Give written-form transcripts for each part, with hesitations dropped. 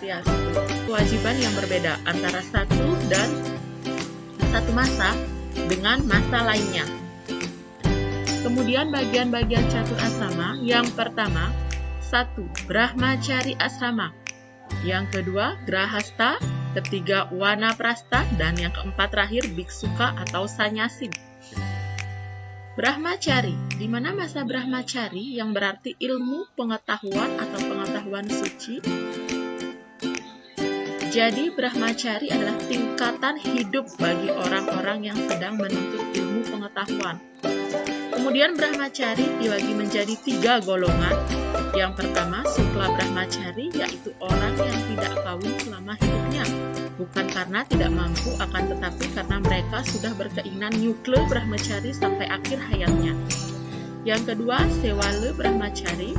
Swastiastu. Kewajiban yang berbeda antara satu masa dengan masa lainnya. Kemudian bagian-bagian catur asrama. Yang pertama, 1. Brahmacari asrama. Yang kedua, Grahasta. Ketiga, Wanaprastha. Dan yang keempat terakhir, Biksuka atau Sanyasin. Brahmacari, di mana masa Brahmacari yang berarti ilmu, pengetahuan atau pengetahuan suci. Jadi Brahmacari adalah tingkatan hidup bagi orang-orang yang sedang menuntut ilmu pengetahuan. Kemudian Brahmacari dibagi menjadi 3 golongan. Yang pertama, Sukla Brahmacari, yaitu orang yang tidak kawin selama hidupnya. Bukan karena tidak mampu, akan tetapi karena mereka sudah berkeinginan nyukle Brahmacari sampai akhir hayatnya. Yang kedua, Sewale Brahmacari,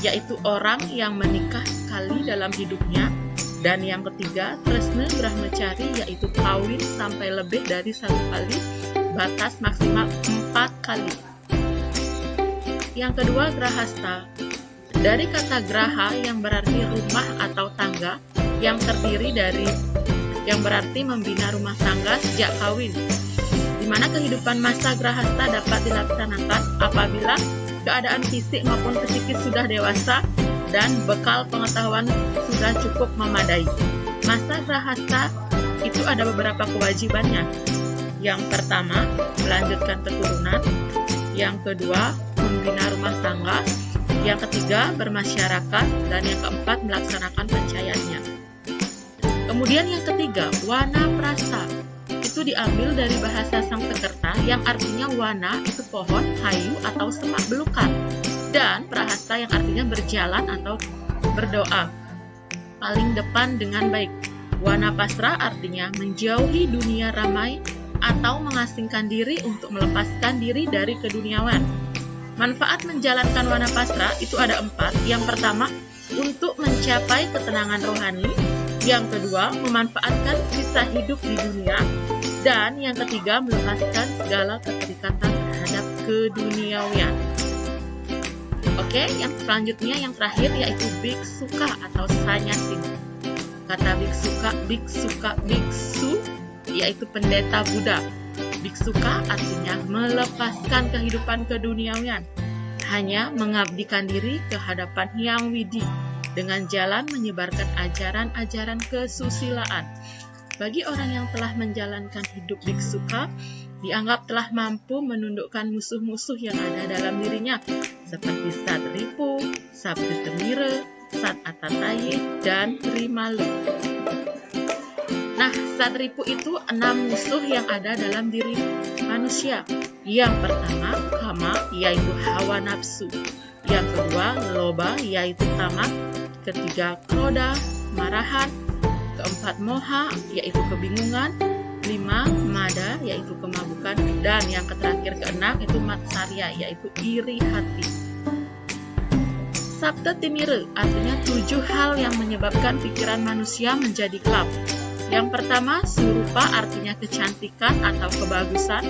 yaitu orang yang menikah sekali dalam hidupnya. Dan yang ketiga, Tresna Brahmacari, yaitu kawin sampai lebih dari 1 kali, batas maksimal 4 kali. Yang kedua, Grahasta. Dari kata graha yang berarti rumah atau tangga, yang terdiri dari yang berarti membina rumah tangga sejak kawin, di mana kehidupan masa Grahasta dapat dilaksanakan apabila keadaan fisik maupun psikis sudah dewasa dan bekal pengetahuan sudah cukup memadai. Masa Grahasta itu ada beberapa kewajibannya. Yang pertama, melanjutkan keturunan. Yang kedua, membina rumah tangga. Yang ketiga, bermasyarakat. Dan yang keempat, melaksanakan pencayaannya. Kemudian yang ketiga, Wanaprastha. Itu diambil dari bahasa Sanskerta yang artinya wana itu pohon, kayu, atau semak belukar. Dan prahasta yang artinya berjalan atau berdoa. Paling depan dengan baik. Wanapastra artinya menjauhi dunia ramai atau mengasingkan diri untuk melepaskan diri dari keduniawan. Manfaat menjalankan Wanapastra itu ada 4. Yang pertama, untuk mencapai ketenangan rohani. Yang kedua, memanfaatkan sisa hidup di dunia. Dan yang ketiga, melepaskan segala keterikatan terhadap keduniawian. Oke, yang selanjutnya yang terakhir yaitu Biksuka atau Sanyasin. Kata biksu yaitu pendeta Buddha. Biksuka artinya melepaskan kehidupan keduniawian, hanya mengabdikan diri ke hadapan Hyang Widi dengan jalan menyebarkan ajaran-ajaran kesusilaan. Bagi orang yang telah menjalankan hidup biksuka, dianggap telah mampu menundukkan musuh-musuh yang ada dalam dirinya, seperti Satripu, Sabditemira, Sat Atataye, dan Rimalu. Nah, Satripu itu 6 musuh yang ada dalam diri manusia. Yang pertama, kama, yaitu hawa nafsu. Yang kedua, loba, yaitu tamak. Ketiga, kroda, marahan. Keempat, moha, yaitu kebingungan. 5, mada, yaitu kemabukan. Dan yang terakhir, keenam, itu matsarya, yaitu iri hati. Sabta timira, artinya 7 hal yang menyebabkan pikiran manusia menjadi gelap. Yang pertama, surupa, artinya kecantikan atau kebagusan.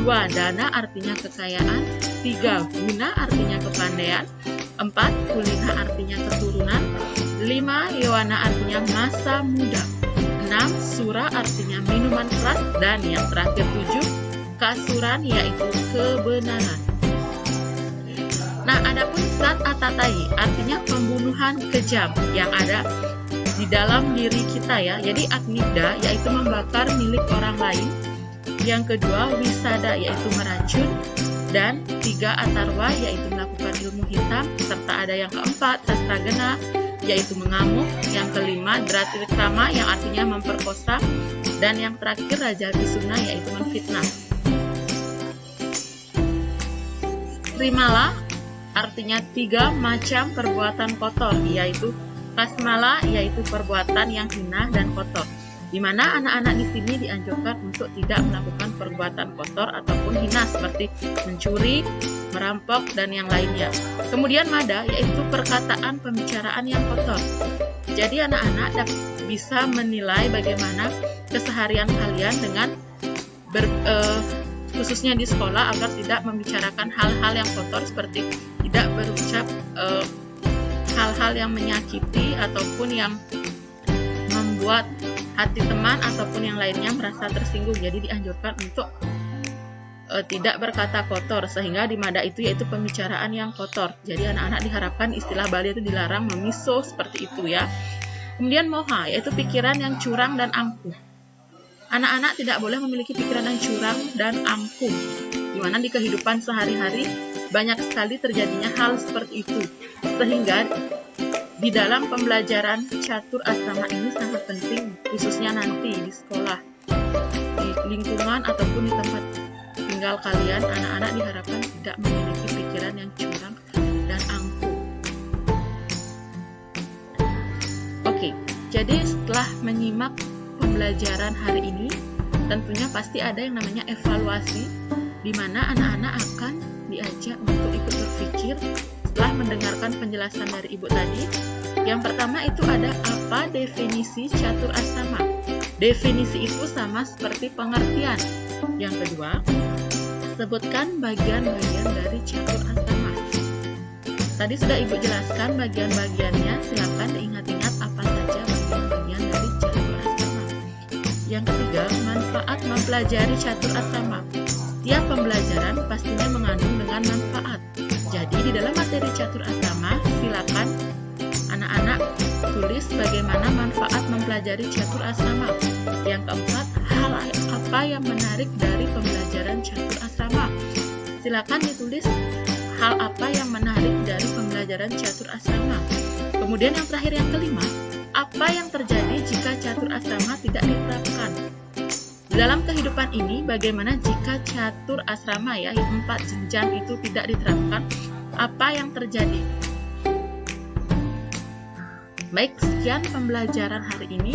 2, dana, artinya kekayaan. 3, guna, artinya kepandaian. 4, kulina, artinya keturunan. 5, yawana, artinya masa muda. 6, sura, artinya minuman keras. Dan yang terakhir 7, kasuran, yaitu kebenaran. Nah, adapun Sat Atataye, artinya pembunuhan kejam yang ada di dalam diri kita ya. Jadi Agnida, yaitu membakar milik orang lain. Yang kedua, Wisada, yaitu meracun. Dan 3, Atarwa, yaitu melakukan ilmu hitam. Serta ada yang keempat, Sastragena, yaitu mengamuk. Yang kelima, Dratikrama, yang artinya memperkosa. Dan yang terakhir, Raja Visuna, yaitu menfitnah. Trimala, artinya 3 macam perbuatan kotor, yaitu Kasmala, yaitu perbuatan yang hina dan kotor, di mana anak-anak di sini dianjurkan untuk tidak melakukan perbuatan kotor ataupun hina seperti mencuri, merampok, dan yang lainnya. Kemudian mada, yaitu perkataan pembicaraan yang kotor. Jadi anak-anak bisa menilai bagaimana keseharian kalian dengan khususnya di sekolah agar tidak membicarakan hal-hal yang kotor seperti tidak berucap hal-hal yang menyakiti ataupun yang membuat hati teman ataupun yang lainnya merasa tersinggung. Jadi dianjurkan untuk tidak berkata kotor, sehingga di mada itu yaitu pembicaraan yang kotor. Jadi anak-anak diharapkan istilah Bali itu dilarang memiso seperti itu ya. Kemudian moha, yaitu pikiran yang curang dan angkuh. Anak-anak tidak boleh memiliki pikiran yang curang dan angkuh, di mana di kehidupan sehari-hari banyak sekali terjadinya hal seperti itu. Sehingga di dalam pembelajaran catur asrama ini sangat penting, khususnya nanti di sekolah, di lingkungan ataupun di tempat tinggal kalian, anak-anak diharapkan tidak memiliki pikiran yang curang dan angkuh. Oke, jadi setelah menyimak pembelajaran hari ini, tentunya pasti ada yang namanya evaluasi, di mana anak-anak akan diajak untuk ikut berpikir setelah mendengarkan penjelasan dari Ibu tadi. Yang pertama itu ada apa definisi catur asrama. Definisi itu sama seperti pengertian. Yang kedua, sebutkan bagian-bagian dari catur asrama. Tadi sudah Ibu jelaskan bagian-bagiannya, silakan diingat-ingat apa saja bagian-bagian dari catur asrama. Yang ketiga, manfaat mempelajari catur asrama. Setiap pembelajaran pastinya mengandung dengan manfaat. Jadi di dalam materi catur asrama, silakan anak-anak tulis bagaimana manfaat mempelajari catur asrama. Yang keempat, hal apa yang menarik dari pembelajaran catur asrama. Silakan ditulis hal apa yang menarik dari pembelajaran catur asrama. Kemudian yang terakhir, yang kelima, apa yang terjadi jika catur asrama tidak diterapkan. Dalam kehidupan ini, bagaimana jika catur asrama ya, yang 4 jenjang itu tidak diterapkan, apa yang terjadi? Baik, sekian pembelajaran hari ini.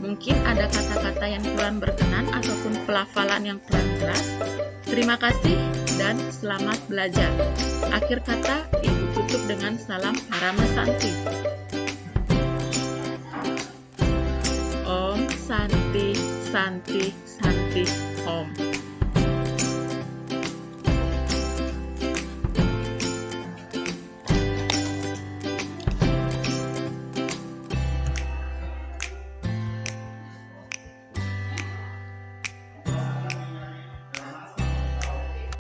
Mungkin ada kata-kata yang kurang berkenan ataupun pelafalan yang kurang jelas. Terima kasih dan selamat belajar. Akhir kata, Ibu tutup dengan salam Harama Santi. Om Santi, Santi, Santi, Om.